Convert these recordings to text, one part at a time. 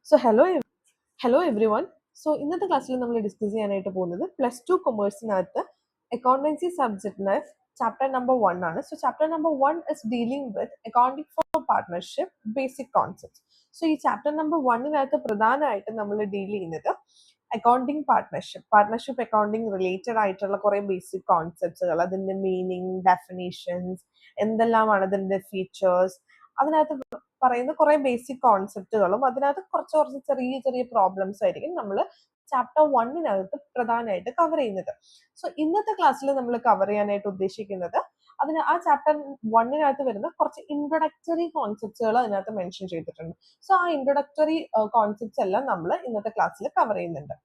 So hello everyone. So ഇന്നത്തെ ക്ലാസ്സിൽ നമ്മൾ ഡിസ്കസ് ചെയ്യാനായിട്ട് പോകുന്നത് +2 കൊമേഴ്സിനകത്ത് അക്കൗണ്ടൻസി സബ്ജക്റ്റിന് ചാപ്റ്റർ നമ്പർ 1 ആണ്. So chapter number 1 is dealing with accounting four partnership basic concept. So ഈ ചാപ്റ്റർ നമ്പർ 1-നകത്ത് പ്രധാനമായിട്ട് നമ്മൾ ഡീൽ ചെയ്യുന്നത് അക്കൗണ്ടിംഗ് പാർട്ട്ണർഷിപ്പ് അക്കൗണ്ടിംഗ് റിലേറ്റഡ് ആയിട്ടുള്ള കുറെ ബേസിക് കോൺസെപ്റ്റ്സുകൾ, അതിന്റെ മീനിങ്, ഡെഫിനേഷൻസ്, എന്തെല്ലാമാണ് അതിന്റെ ഫീച്ചേഴ്സ്, അതിനകത്ത് പറയുന്ന കുറെ ബേസിക് കോൺസെപ്റ്റുകളും അതിനകത്ത് കുറച്ച് ചെറിയ ചെറിയ പ്രോബ്ലംസ് ആയിരിക്കും നമ്മൾ ചാപ്റ്റർ 1-നകത്ത് പ്രധാനമായിട്ട് കവർ ചെയ്യുന്നത്. സോ ഇന്നത്തെ ക്ലാസ്സിൽ നമ്മൾ കവർ ചെയ്യാനായിട്ട് ഉദ്ദേശിക്കുന്നത് ആ ചാപ്റ്റർ 1-നകത്ത് വരുന്ന കുറച്ച് ഇൻട്രൊഡക്ടറി കോൺസെപ്റ്റുകൾ അതിനകത്ത് മെൻഷൻ ചെയ്തിട്ടുണ്ട്. സോ ആ ഇൻട്രൊഡക്ടറി കോൺസെപ്റ്റ്സ് എല്ലാം നമ്മൾ ഇന്നത്തെ ക്ലാസ്സിൽ കവർ ചെയ്യുന്നുണ്ട്.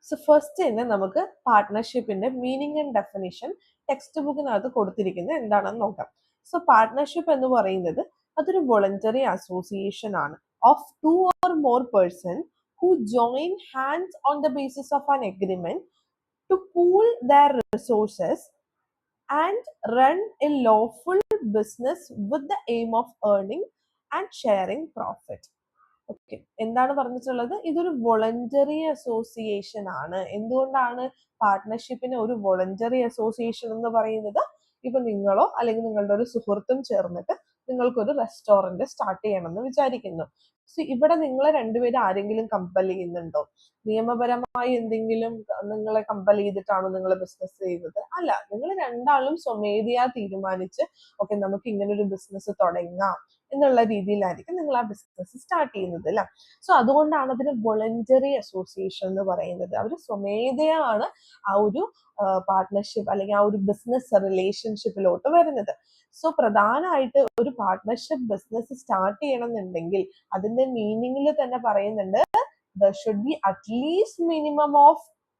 സോ ഫസ്റ്റ് തന്നെ നമുക്ക് പാർട്ട്ണർഷിപ്പിന്റെ മീനിങ് ആൻഡ് ഡെഫിനിഷൻ ടെക്സ്റ്റ് ബുക്കിനകത്ത് കൊടുത്തിരിക്കുന്നത് എന്താണെന്ന് നോക്കാം. സോ പാർട്ട്ണർഷിപ്പ് എന്ന് പറയുന്നത് അതൊരു വോളണ്ടറി അസോസിയേഷൻ ആണ് of 2 or more person who join hands on the basis of an agreement to pool their resources and run a lawful business with the aim of earning and sharing profit. Okay, എന്താണ് പറഞ്ഞിട്ടുള്ളത്? ഇതൊരു voluntary association ആണ്. എന്തുകൊണ്ടാണ് പാർട്ട്ണർഷിപ്പിന് ഒരു voluntary association എന്ന് പറയുന്നത്? ഇപ്പൊ നിങ്ങളോ അല്ലെങ്കിൽ നിങ്ങളുടെ ഒരു സുഹൃത്തും ചേർന്നിട്ട് നിങ്ങൾക്കൊരു റെസ്റ്റോറന്റ് സ്റ്റാർട്ട് ചെയ്യണമെന്ന് വിചാരിക്കുന്നു. സോ ഇവിടെ നിങ്ങളെ രണ്ടുപേരും ആരെങ്കിലും കമ്പൽ ചെയ്യുന്നുണ്ടോ? നിയമപരമായി എന്തെങ്കിലും നിങ്ങളെ കമ്പൽ ചെയ്തിട്ടാണോ നിങ്ങൾ ബിസിനസ് ചെയ്യുന്നത്? അല്ല, നിങ്ങൾ രണ്ടാളും സ്വമേധയാ തീരുമാനിച്ച് ഓക്കെ നമുക്ക് ഇങ്ങനെ ഒരു ബിസിനസ് തുടങ്ങാം എന്നുള്ള രീതിയിലായിരിക്കും നിങ്ങൾ ആ ബിസിനസ് സ്റ്റാർട്ട് ചെയ്യുന്നത് അല്ലെ. സോ അതുകൊണ്ടാണ് അതിന് വോളണ്ടറി അസോസിയേഷൻ എന്ന് പറയുന്നത്. അവർ സ്വമേധയാണ് ആ ഒരു പാർട്ട്ണർഷിപ്പ് അല്ലെങ്കിൽ ആ ഒരു ബിസിനസ് റിലേഷൻഷിപ്പിലോട്ട് വരുന്നത്. സോ പ്രധാനമായിട്ട് ഒരു പാർട്ട്ണർഷിപ്പ് ബിസിനസ് സ്റ്റാർട്ട് ചെയ്യണമെന്നുണ്ടെങ്കിൽ അതിന്റെ മീനിങ്ങിൽ തന്നെ പറയുന്നുണ്ട് there should be at least minimum of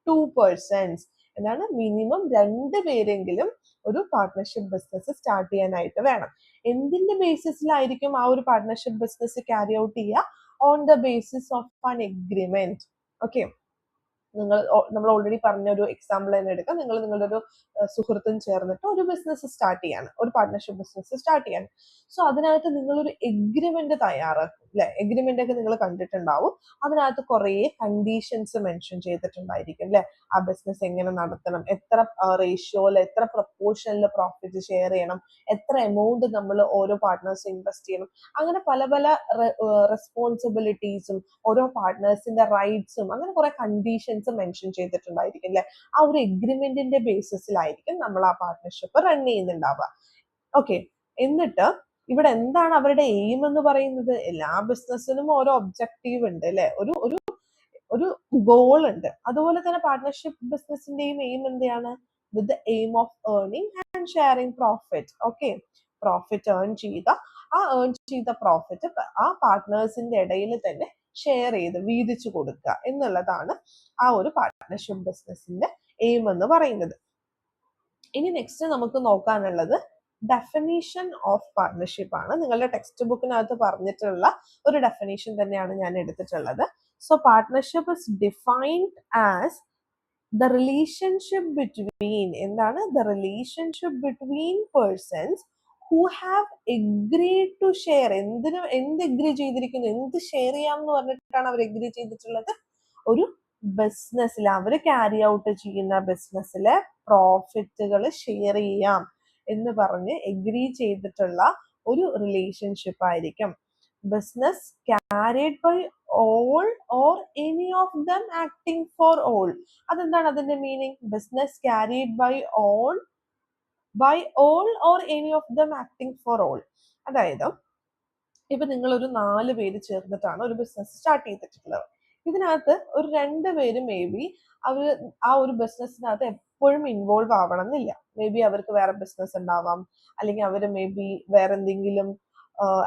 2 persons. എന്താണ്? മിനിമം 2 പേരെങ്കിലും ഒരു പാർട്ട്ണർഷിപ്പ് ബിസിനസ് സ്റ്റാർട്ട് ചെയ്യാനായിട്ട് വേണം. എന്തിന്റെ ബേസിസിലായിരിക്കും ആ ഒരു പാർട്ട്ണർഷിപ്പ് ബിസിനസ് ക്യാരി ഔട്ട് ചെയ്യുക? On the basis of an agreement. Okay, നമ്മൾ ഓൾറെഡി പറഞ്ഞ ഒരു എക്സാമ്പിൾ തന്നെ എടുക്കാം. നിങ്ങൾ നിങ്ങളുടെ ഒരു സുഹൃത്തും ചേർന്നിട്ട് ഒരു ബിസിനസ് സ്റ്റാർട്ട് ചെയ്യാണ്, ഒരു പാർട്ട്ണർഷിപ്പ് ബിസിനസ് സ്റ്റാർട്ട് ചെയ്യാണ്. സോ അതിനകത്ത് നിങ്ങളൊരു എഗ്രിമെന്റ് തയ്യാറാക്കും അല്ലെ. എഗ്രിമെന്റ് ഒക്കെ നിങ്ങൾ കണ്ടിട്ടുണ്ടാവും. അതിനകത്ത് കുറെ കണ്ടീഷൻസ് മെൻഷൻ ചെയ്തിട്ടുണ്ടായിരിക്കും അല്ലെ. ആ ബിസിനസ് എങ്ങനെ നടത്തണം, എത്ര റേഷ്യോയിൽ, എത്ര പ്രൊപ്പോർഷനിൽ പ്രോഫിറ്റ് ഷെയർ ചെയ്യണം, എത്ര എമൗണ്ട് നമ്മൾ ഓരോ പാർട്ട്നേഴ്സ് ഇൻവെസ്റ്റ് ചെയ്യണം, അങ്ങനെ പല പല റെസ്പോൺസിബിലിറ്റീസും ഓരോ പാർട്ട്നേഴ്സിന്റെ റൈറ്റ്സും അങ്ങനെ കുറെ കണ്ടീഷൻസ് മെൻഷൻ ചെയ്തിട്ടുണ്ടായിരിക്കും അല്ലെ. ആ ഒരു എഗ്രിമെന്റിന്റെ ബേസിസിലായിരിക്കും നമ്മൾ ആ പാർട്ട്ണർഷിപ്പ് റൺ ചെയ്യുന്നുണ്ടാവുക. ഓക്കെ, എന്നിട്ട് ഇവിടെ എന്താണ് അവരുടെ എയിം എന്ന് പറയുന്നത്? എല്ലാ ബിസിനസ്സിനും ഓരോ ഒബ്ജക്റ്റീവ് ഉണ്ട് അല്ലെ, ഒരു ഒരു ഒരു ഗോൾ ഉണ്ട്. അതുപോലെ തന്നെ പാർട്ട്ണർഷിപ്പ് ബിസിനസിന്റെയും എയിം എന്താണ്? With the aim of earning and sharing profit. Okay, profit earn ചെയ്ത പ്രോഫിറ്റ് ആ പാർട്ട്നേഴ്സിന്റെ ഇടയിൽ തന്നെ ഷെയർ ചെയ്ത് വീതിച്ചു കൊടുക്കുക എന്നുള്ളതാണ് ആ ഒരു പാർട്ട്ണർഷിപ്പ് ബിസിനസിന്റെ എയിം എന്ന് പറയുന്നത്. ഇനി നെക്സ്റ്റ് നമുക്ക് നോക്കാനുള്ളത് ഡെഫിനിഷൻ ഓഫ് പാർട്ട്ണർഷിപ്പ് ആണ്. നിങ്ങളുടെ ടെക്സ്റ്റ് ബുക്കിനകത്ത് പറഞ്ഞിട്ടുള്ള ഒരു ഡെഫിനിഷൻ തന്നെയാണ് ഞാൻ എടുത്തിട്ടുള്ളത്. So partnership is defined as the relationship between, എന്താണ്? The relationship between persons who have agreed to share. എന്ത് എഗ്രി ചെയ്തിരിക്കുന്നു? എന്ത് ഷെയർ ചെയ്യാം എന്ന് പറഞ്ഞിട്ടാണ് അവർ എഗ്രി ചെയ്തിട്ടുള്ളത്? ഒരു ബിസിനസ്സിൽ അവർ ക്യാരി ഔട്ട് ചെയ്യുന്ന ബിസിനസ്സിലെ പ്രോഫിറ്റുകൾ ഷെയർ ചെയ്യാം എന്ന് പറഞ്ഞ് എഗ്രി ചെയ്തിട്ടുള്ള ഒരു റിലേഷൻഷിപ്പ് ആയിരിക്കും. Business carried by all or any of them acting for all. അതെന്താണ് അതിന്റെ meaning? Business carried by all or any of them acting for all. അതായത് ഇപ്പൊ നിങ്ങൾ ഒരു 4 പേര് ചേർന്നിട്ടാണ് ഒരു ബിസിനസ് സ്റ്റാർട്ട് ചെയ്തിട്ടുള്ളത്. ഇതിനകത്ത് ഒരു 2 പേര് മേ ബി അവർ ആ ഒരു ബിസിനസ്സിനകത്ത് എപ്പോഴും ഇൻവോൾവ് ആവണം എന്നില്ല. മേ ബി അവർക്ക് വേറെ ബിസിനസ് ഉണ്ടാവാം, അല്ലെങ്കിൽ അവർ മേ ബി വേറെ എന്തെങ്കിലും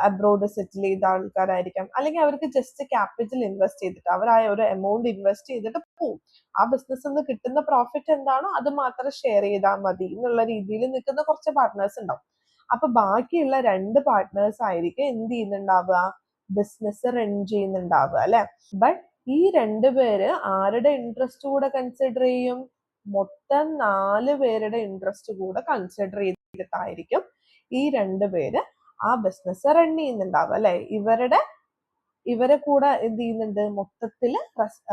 അബ്രോഡ് സെറ്റിൽ ചെയ്ത ആൾക്കാരായിരിക്കാം, അല്ലെങ്കിൽ അവർക്ക് ജസ്റ്റ് ക്യാപിറ്റൽ ഇൻവെസ്റ്റ് ചെയ്തിട്ട് അവർ ആ ഒരു എമൗണ്ട് ഇൻവെസ്റ്റ് ചെയ്തിട്ട് പോവും. ആ ബിസിനസ്സിൽ നിന്ന് കിട്ടുന്ന പ്രോഫിറ്റ് എന്താണോ അത് മാത്രം ഷെയർ ചെയ്താൽ മതി എന്നുള്ള രീതിയിൽ നിൽക്കുന്ന കുറച്ച് പാർട്ട്നേഴ്സ് ഉണ്ടാവും. അപ്പൊ ബാക്കിയുള്ള 2 പാർട്ട്നേഴ്സ് ആയിരിക്കും എന്ത് ചെയ്യുന്നുണ്ടാവുക? ബിസിനസ് റൺ ചെയ്യുന്നുണ്ടാവുക അല്ലെ. ബട്ട് ഈ 2 പേര് ആരുടെ ഇൻട്രസ്റ്റ് കൂടെ കൺസിഡർ ചെയ്യും? മൊത്തം 4 പേരുടെ ഇൻട്രസ്റ്റ് കൂടെ കൺസിഡർ ചെയ്തിട്ടായിരിക്കും ഈ 2 പേര് ആ ബിസിനസ് റൺ ചെയ്യുന്നുണ്ടാവുക അല്ലെ. ഇവരുടെ ഇവരെ കൂടെ എന്ത് ചെയ്യുന്നുണ്ട്, മൊത്തത്തിൽ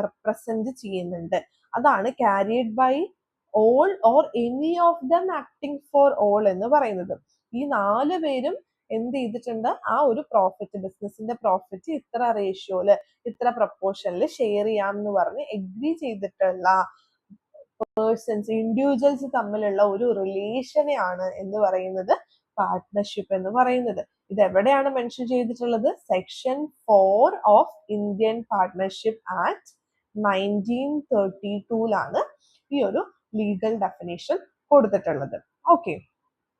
റെപ്രസെന്റ് ചെയ്യുന്നുണ്ട്. അതാണ് carried by all or any of them acting for all എന്ന് പറയുന്നത്. ഈ 4 പേരും എന്ത് ചെയ്തിട്ടുണ്ട്, ആ ഒരു പ്രോഫിറ്റ്, ബിസിനസിന്റെ പ്രോഫിറ്റ് ഇത്ര റേഷ്യോയില്, ഇത്ര പ്രപ്പോർഷനിൽ ഷെയർ ചെയ്യാം എന്ന് പറഞ്ഞ് എഗ്രി ചെയ്തിട്ടുള്ള പേഴ്സൺസ്, ഇൻഡിവിജ്വൽസ് തമ്മിലുള്ള ഒരു റിലേഷനെയാണ് എന്ന് പറയുന്നത് പാർട്ട്ണർഷിപ്പ് എന്ന് പറയുന്നത്. ഇത് എവിടെയാണ് മെൻഷൻ ചെയ്തിട്ടുള്ളത്? Section 4 of Indian partnership act 1932 ഈ ഒരു ലീഗൽ ഡെഫിനേഷൻ കൊടുത്തിട്ടുള്ളത്. ഓക്കെ,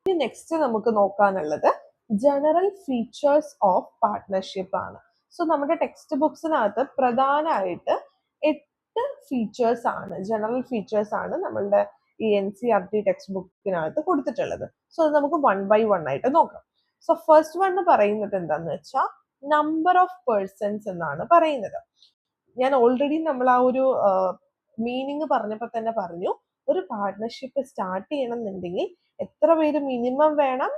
ഇനി നെക്സ്റ്റ് നമുക്ക് നോക്കാനുള്ളത് ജനറൽ ഫീച്ചേഴ്സ് ഓഫ് പാർട്ട്ണർഷിപ്പ് ആണ്. സോ നമ്മുടെ ടെക്സ്റ്റ് ബുക്സിനകത്ത് പ്രധാനമായിട്ട് 8 ഫീച്ചേഴ്സ് ആണ്, ജനറൽ ഫീച്ചേഴ്സ് ആണ് നമ്മളുടെ ഈ NCERT ടെക്സ്റ്റ് ബുക്കിനകത്ത് കൊടുത്തിട്ടുള്ളത്. സോ അത് നമുക്ക് 1 by 1 ആയിട്ട് നോക്കാം. സോ ഫസ്റ്റ് വൺ പറയുന്നത് എന്താന്ന് വെച്ചാൽ നമ്പർ ഓഫ് പേഴ്സൺസ് എന്നാണ് പറയുന്നത്. ഞാൻ ഓൾറെഡി നമ്മൾ ആ ഒരു മീനിങ് പറഞ്ഞപ്പോൾ തന്നെ പറഞ്ഞു, ഒരു പാർട്ട്ണർഷിപ്പ് സ്റ്റാർട്ട് ചെയ്യണമെന്നുണ്ടെങ്കിൽ എത്ര പേര് മിനിമം വേണം?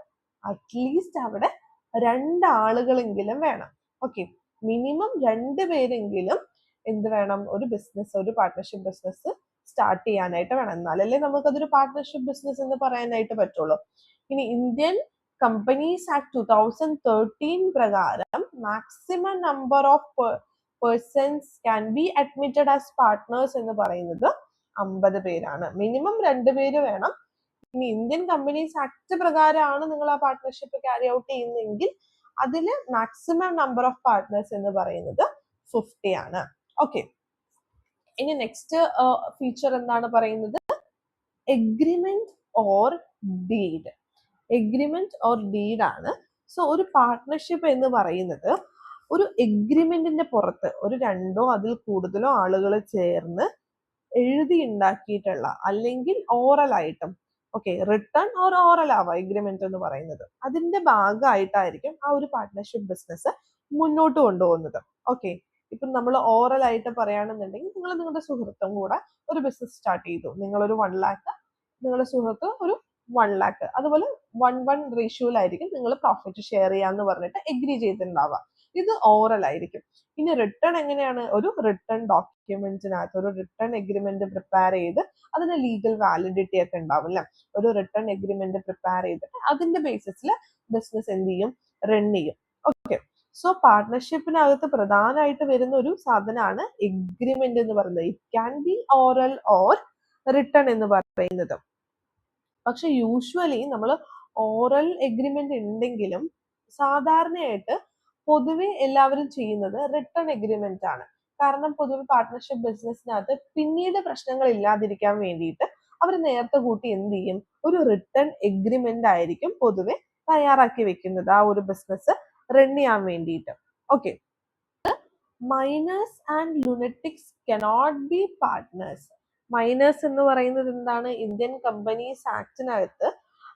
അറ്റ്ലീസ്റ്റ് അവിടെ 2 ആളുകളെങ്കിലും വേണം. ഓക്കെ, മിനിമം 2 പേരെങ്കിലും എന്ത് വേണം? ഒരു ബിസിനസ്, ഒരു പാർട്ട്ണർഷിപ്പ് ബിസിനസ് സ്റ്റാർട്ട് ചെയ്യാനായിട്ട് വേണം. എന്നാലല്ലേ നമുക്കതൊരു പാർട്ട്ണർഷിപ്പ് ബിസിനസ് എന്ന് പറയാനായിട്ട് പറ്റുള്ളൂ. ഇനി ഇന്ത്യൻ കമ്പനീസ് ആക്ട് 2013 പ്രകാരം maximum number of persons can be admitted as partners എന്ന് പറയുന്നത് 50 പേരാണ്. മിനിമം 2 പേര് വേണം. ഇനി ഇന്ത്യൻ കമ്പനീസ് ആക്ട് പ്രകാരമാണ് നിങ്ങൾ ആ പാർട്ട്ണർഷിപ്പ് ക്യാരി ഔട്ട് ചെയ്യുന്നതെങ്കിൽ അതിൽ മാക്സിമം നമ്പർ ഓഫ് പാർട്ട്നേഴ്സ് എന്ന് പറയുന്നത് 50 ആണ്. ഓക്കെ, ഇനി നെക്സ്റ്റ് ഫീച്ചർ എന്താണ് പറയുന്നത്? Agreement or deed. Agreement or deed ആണ്. സോ ഒരു പാർട്ട്ണർഷിപ്പ് എന്ന് പറയുന്നത് ഒരു എഗ്രിമെന്റിന്റെ പുറത്ത് ഒരു 2ഓ അതിൽ കൂടുതലോ ആളുകൾ ചേർന്ന് എഴുതി ഉണ്ടാക്കിയിട്ടുള്ള, അല്ലെങ്കിൽ ഓറൽ ആയിട്ടും, ഓക്കെ, റിട്ടേൺ ഓർ ഓറൽ ആവാം എഗ്രിമെന്റ് എന്ന് പറയുന്നത്, അതിന്റെ ഭാഗമായിട്ടായിരിക്കും ആ ഒരു പാർട്ട്ണർഷിപ്പ് ബിസിനസ് മുന്നോട്ട് കൊണ്ടുപോകുന്നത്. ഓക്കെ, ഇപ്പം നമ്മൾ ഓറൽ ആയിട്ട് പറയുകയാണെന്നുണ്ടെങ്കിൽ നിങ്ങൾ നിങ്ങളുടെ സുഹൃത്തും കൂടെ ഒരു ബിസിനസ് സ്റ്റാർട്ട് ചെയ്തു, നിങ്ങളൊരു 1 lakh, നിങ്ങളുടെ സുഹൃത്ത് ഒരു 1 lakh, അതുപോലെ 1:1 റേഷ്യോയിലായിരിക്കും നിങ്ങൾ പ്രോഫിറ്റ് ഷെയർ ചെയ്യാന്ന് പറഞ്ഞിട്ട് എഗ്രി ചെയ്തിട്ടുണ്ടാവുക. ഇത് ഓറൽ ആയിരിക്കും. ഇനി റിട്ടേൺ എങ്ങനെയാണ്? ഒരു റിട്ടേൺ ഡോക്യുമെന്റിനകത്ത് ഒരു റിട്ടേൺ എഗ്രിമെന്റ് പ്രിപ്പയർ ചെയ്ത് അതിന് ലീഗൽ വാലിഡിറ്റി ഒക്കെ ഉണ്ടാവും അല്ലെ. ഒരു റിട്ടേൺ എഗ്രിമെന്റ് പ്രിപ്പയർ ചെയ്തിട്ട് അതിന്റെ ബേസിസിൽ ബിസിനസ് എന്ത് ചെയ്യും? റൺ ചെയ്യും. ഓക്കെ, സോ പാർട്ട്ണർഷിപ്പിനകത്ത് പ്രധാനമായിട്ട് വരുന്ന ഒരു സാധനമാണ് എഗ്രിമെന്റ് എന്ന് പറയുന്നത്. It can be oral or return എന്ന് പറയുന്നത്. പക്ഷെ യൂഷ്വലി നമ്മൾ ഓറൽ എഗ്രിമെന്റ് ഉണ്ടെങ്കിലും സാധാരണയായിട്ട് പൊതുവെ എല്ലാവരും ചെയ്യുന്നത് റിട്ടേൺ എഗ്രിമെന്റ് ആണ്. കാരണം പൊതുവെ പാർട്ട്ണർഷിപ്പ് ബിസിനസ്സിനകത്ത് പിന്നീട് പ്രശ്നങ്ങൾ ഇല്ലാതിരിക്കാൻ വേണ്ടിയിട്ട് അവർ നേരത്തെ കൂട്ടി എന്ത് ചെയ്യും? ഒരു റിട്ടേൺ എഗ്രിമെന്റ് ആയിരിക്കും പൊതുവെ തയ്യാറാക്കി വെക്കുന്നത് ആ ഒരു ബിസിനസ് റൺ ചെയ്യാൻ വേണ്ടിയിട്ട്. Okay, minors and lunatics cannot be partners. Minors എന്ന് പറയുന്നത് എന്താണ്? ഇന്ത്യൻ കമ്പനീസ് ആക്ടിനകത്ത്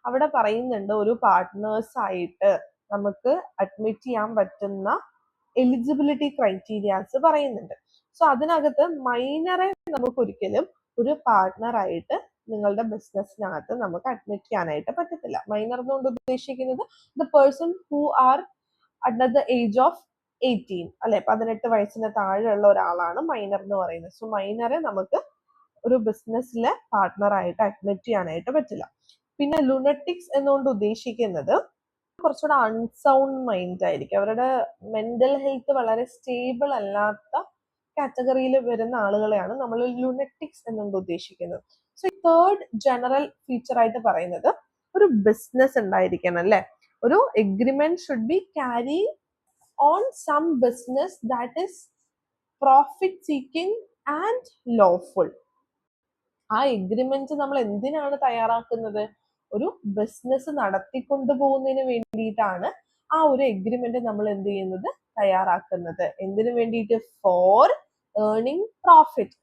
അവിടെ പറയുന്നുണ്ട് ഒരു പാർട്ട്നേഴ്സ് ആയിട്ട് നമുക്ക് അഡ്മിറ്റ് ചെയ്യാൻ പറ്റുന്ന എലിജിബിലിറ്റി ക്രൈറ്റീരിയാസ് പറയുന്നുണ്ട്. സോ അതിനകത്ത് മൈനറെ നമുക്ക് ഒരിക്കലും ഒരു പാർട്ട്ണർ ആയിട്ട് നിങ്ങളുടെ ബിസിനസ്സിനകത്ത് നമുക്ക് അഡ്മിറ്റ് ചെയ്യാനായിട്ട് പറ്റത്തില്ല. മൈനർ എന്നുകൊണ്ട് ഉദ്ദേശിക്കുന്നത് the person who are under the age of 18, അല്ലെ, 18 വയസ്സിന് താഴെയുള്ള ഒരാളാണ് മൈനർ എന്ന് പറയുന്നത്. സോ മൈനറെ നമുക്ക് ഒരു ബിസിനസ്സിലെ പാർട്ട്ണർ ആയിട്ട് അഡ്മിറ്റ് ചെയ്യാനായിട്ട് പറ്റില്ല. പിന്നെ ലുനറ്റിക്സ് എന്നുകൊണ്ട് ഉദ്ദേശിക്കുന്നത് കുറച്ചുകൂടെ അൺസൗണ്ട് മൈൻഡ് ആയിരിക്കും, അവരുടെ മെന്റൽ ഹെൽത്ത് വളരെ സ്റ്റേബിൾ അല്ലാത്ത കാറ്റഗറിയിൽ വരുന്ന ആളുകളെയാണ് നമ്മൾ ലുനറ്റിക്സ് എന്നുകൊണ്ട് ഉദ്ദേശിക്കുന്നത്. സോ തേർഡ് ജനറൽ ഫീച്ചർ ആയിട്ട് പറയുന്നത് ഒരു ബിസിനസ് ഉണ്ടായിരിക്കണം അല്ലെ. ഒരു agreement should be carry on some business that is profit seeking and lawful. ആ എഗ്രിമെന്റ് നമ്മൾ എന്തിനാണ് തയ്യാറാക്കുന്നത്? ഒരു ബിസിനസ് നടത്തിക്കൊണ്ടുപോകുന്നതിന് വേണ്ടിയിട്ടാണ് ആ ഒരു എഗ്രിമെന്റ് നമ്മൾ എന്ത് ചെയ്യുന്നത്? തയ്യാറാക്കുന്നത്. എന്തിനു വേണ്ടിയിട്ട്? For earning profit.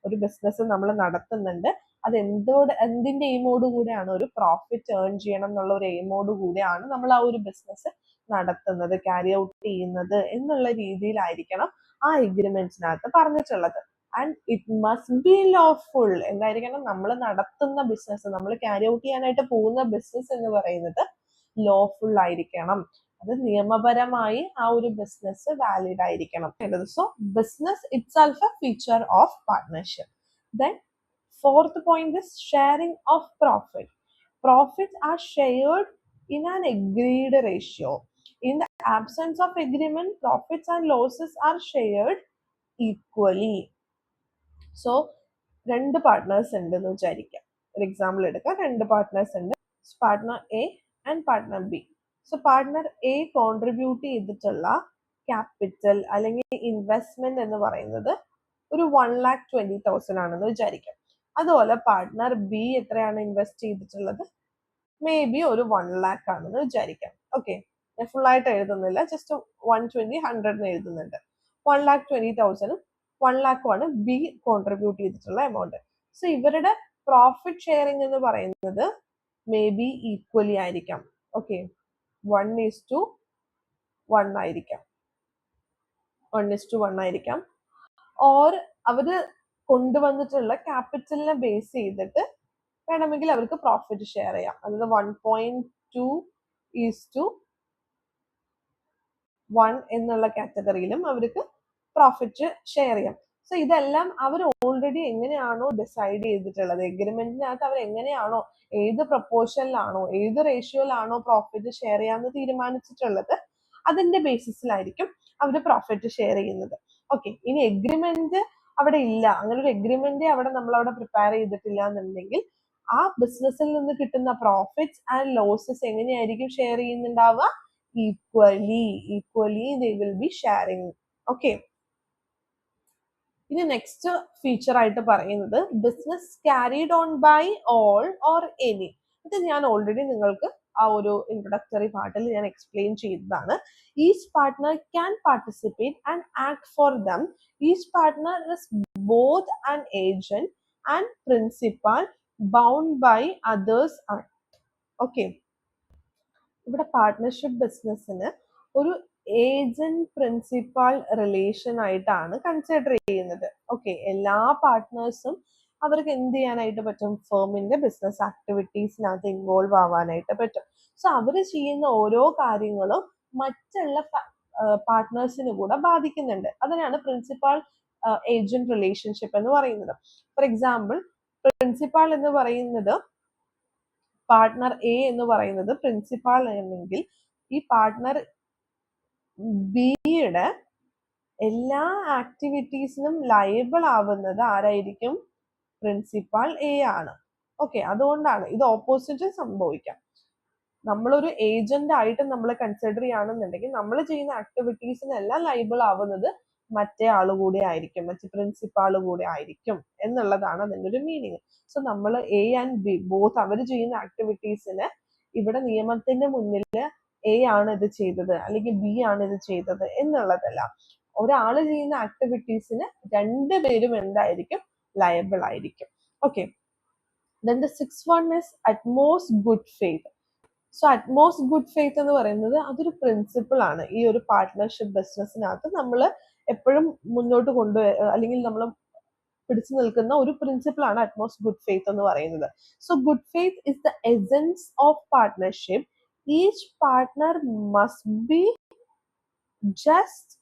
ഒരു ബിസിനസ് നമ്മൾ നടത്തുന്നുണ്ട്, അത് എന്തിന്റെ എയിമോട് കൂടെയാണ്? ഒരു പ്രോഫിറ്റ് ഏൺ ചെയ്യണം എന്നുള്ള ഒരു എയിമോട് കൂടെയാണ് നമ്മൾ ആ ഒരു ബിസിനസ് നടത്തുന്നത്, ക്യാരി ഔട്ട് ചെയ്യുന്നത് എന്നുള്ള രീതിയിലായിരിക്കണം ആ എഗ്രിമെന്റിനകത്ത് പറഞ്ഞിട്ടുള്ളത്. And it must be lawful. എന്തായിരിക്കണം? നമ്മൾ നടത്തുന്ന ബിസിനസ്, നമ്മൾ ക്യാരി ഔട്ട് ചെയ്യാനായിട്ട് പോകുന്ന ബിസിനസ് എന്ന് പറയുന്നത് ലോഫുൾ ആയിരിക്കണം. അത് നിയമപരമായി ആ ഒരു ബിസിനസ് വാലിഡ് ആയിരിക്കണം. So business itself A feature of partnership. Then fourth point is sharing of profit. Profits are shared in an agreed ratio. In the absence of agreement, profits and losses are shared equally. So, രണ്ട് partners ഉണ്ടെന്ന് വിചാരിക്കാം. ഒരു example എടുക്കാം. രണ്ട് partners ഉണ്ട്, partner A and partner B. So partner A contribute ചെയ്തിട്ടുള്ള capital അല്ലെങ്കിൽ investment എന്ന് പറയുന്നത് ഒരു 1,20,000 ആണെന്ന് വിചാരിക്കാം. അതുപോലെ പാർട്ട്ണർ ബി എത്രയാണ് ഇൻവെസ്റ്റ് ചെയ്തിട്ടുള്ളത്? മേ ബി ഒരു 1 lakh ആണെന്ന് വിചാരിക്കാം. ഓക്കെ, ഞാൻ ഫുൾ ആയിട്ട് എഴുതുന്നില്ല, ജസ്റ്റ് 120, 100 എഴുതുന്നുണ്ട്. 1,20,000 1 lakh ആണ് ബി കോൺട്രിബ്യൂട്ട് ചെയ്തിട്ടുള്ള എമൗണ്ട്. സോ ഇവരുടെ പ്രോഫിറ്റ് ഷെയറിംഗ് എന്ന് പറയുന്നത് മേ ബി ഈക്വലി ആയിരിക്കാം. ഓക്കെ, 1:1 ആയിരിക്കാം. 1:1 ആയിരിക്കാം. ഓർ അവര് കൊണ്ടുവന്നിട്ടുള്ള ക്യാപിറ്റലിനെ ബേസ് ചെയ്തിട്ട് വേണമെങ്കിൽ അവർക്ക് പ്രോഫിറ്റ് ഷെയർ ചെയ്യാം. അതായത് 1.2:1 എന്നുള്ള കാറ്റഗറിയിലും അവർക്ക് പ്രോഫിറ്റ് ഷെയർ ചെയ്യാം. സോ ഇതെല്ലാം അവർ ഓൾറെഡി എങ്ങനെയാണോ ഡിസൈഡ് ചെയ്തിട്ടുള്ളത്, എഗ്രിമെന്റിനകത്ത് അവർ എങ്ങനെയാണോ, ഏത് പ്രപ്പോർഷനിലാണോ, ഏത് റേഷ്യോയിലാണോ പ്രോഫിറ്റ് ഷെയർ ചെയ്യാന്ന് തീരുമാനിച്ചിട്ടുള്ളത്, അതിന്റെ ബേസിസിലായിരിക്കും അവർ പ്രോഫിറ്റ് ഷെയർ ചെയ്യുന്നത്. ഓക്കെ, ഇനി എഗ്രിമെന്റ് അവിടെ ഇല്ല, അങ്ങനെ ഒരു എഗ്രിമെന്റ് നമ്മൾ അവിടെ പ്രിപ്പയർ ചെയ്തിട്ടില്ല എന്നുണ്ടെങ്കിൽ ആ ബിസിനസ്സിൽ നിന്ന് കിട്ടുന്ന പ്രോഫിറ്റ്സ് ആൻഡ് ലോസസ് എങ്ങനെയായിരിക്കും ഷെയർ ചെയ്യുന്നുണ്ടാവുക? Equally they will be sharing. Okay, ഇനി നെക്സ്റ്റ് ഫീച്ചർ ആയിട്ട് പറയുന്നത് business carried on by all or any. ഇത് ഞാൻ ഓൾറെഡി നിങ്ങൾക്ക് ആ ഒരു ഇൻട്രൊഡക്ടറി പാർട്ടിൽ ഞാൻ എക്സ്പ്ലെയിൻ ചെയ്തതാണ്. Each partner can participate and act for them. Each partner is both an agent and principal bound by others act. Okay, ഇവിടെ partnership ബിസിനസ്സിന് ഒരു ഏജന്റ് പ്രിൻസിപ്പൽ റിലേഷൻ ആയിട്ടാണ് കൺസിഡർ ചെയ്യുന്നത്. ഓക്കെ, എല്ലാ പാർട്ട്നേഴ്സും അവർക്ക് എന്ത് ചെയ്യാനായിട്ട് പറ്റും? ഫേമിന്റെ ബിസിനസ് ആക്ടിവിറ്റീസിനകത്ത് ഇൻവോൾവ് ആവാനായിട്ട് പറ്റും. സോ അവർ ചെയ്യുന്ന ഓരോ കാര്യങ്ങളും മറ്റുള്ള പാർട്ട്നേഴ്സിന് കൂടെ ബാധിക്കുന്നുണ്ട്. അതിനാണ് പ്രിൻസിപ്പൽ ഏജന്റ് റിലേഷൻഷിപ്പ് എന്ന് പറയുന്നത്. ഫോർ എക്സാമ്പിൾ, പ്രിൻസിപ്പൽ എന്ന് പറയുന്നത് പാർട്ട്ണർ എ എന്ന് പറയുന്നത് പ്രിൻസിപ്പൽ ആണെങ്കിൽ ഈ പാർട്ട്ണർ ബിയുടെ എല്ലാ ആക്ടിവിറ്റീസിനും ലയബിൾ ആവുന്നത് ആരായിരിക്കും? പ്രിൻസിപ്പൽ എ ആണ്. ഓക്കെ, അതുകൊണ്ടാണ് ഇത് ഓപ്പോസിറ്റ് സംഭവിക്കാം. നമ്മളൊരു ഏജന്റ് ആയിട്ട് നമ്മൾ കൺസിഡർ ചെയ്യുകയാണെന്നുണ്ടെങ്കിൽ നമ്മൾ ചെയ്യുന്ന ആക്ടിവിറ്റീസിനെല്ലാം ലയബിൾ ആവുന്നത് മറ്റേ ആള് കൂടെ ആയിരിക്കും, മറ്റേ പ്രിൻസിപ്പാള് കൂടെ ആയിരിക്കും എന്നുള്ളതാണ് അതിൻ്റെ ഒരു മീനിങ്. സോ നമ്മൾ എ ആൻഡ് ബി ബോത്ത് അവർ ചെയ്യുന്ന ആക്ടിവിറ്റീസിന് ഇവിടെ നിയമത്തിന്റെ മുന്നിൽ എ ആണ് ഇത് ചെയ്തത് അല്ലെങ്കിൽ ബി ആണ് ഇത് ചെയ്തത് എന്നുള്ളതല്ല. ഒരാള് ചെയ്യുന്ന ആക്ടിവിറ്റീസിന് രണ്ടുപേരും എന്തായിരിക്കും? ലയബിൾ ആയിരിക്കും. Okay, then the sixth one is utmost good faith. So utmost good faith എന്ന് പറയുന്നത് അതൊരു പ്രിൻസിപ്പിൾ ആണ്. ഈ ഒരു പാർട്ട്ണർഷിപ്പ് ബിസിനസ്സിനകത്ത് നമ്മൾ എപ്പോഴും മുന്നോട്ട് അല്ലെങ്കിൽ നമ്മൾ പിടിച്ചു നിൽക്കുന്ന ഒരു പ്രിൻസിപ്പിൾ ആണ് അറ്റ്മോസ്റ്റ് ഗുഡ് ഫെയ്ത്ത് എന്ന് പറയുന്നത്. So good faith is the essence of partnership. Each partner must be just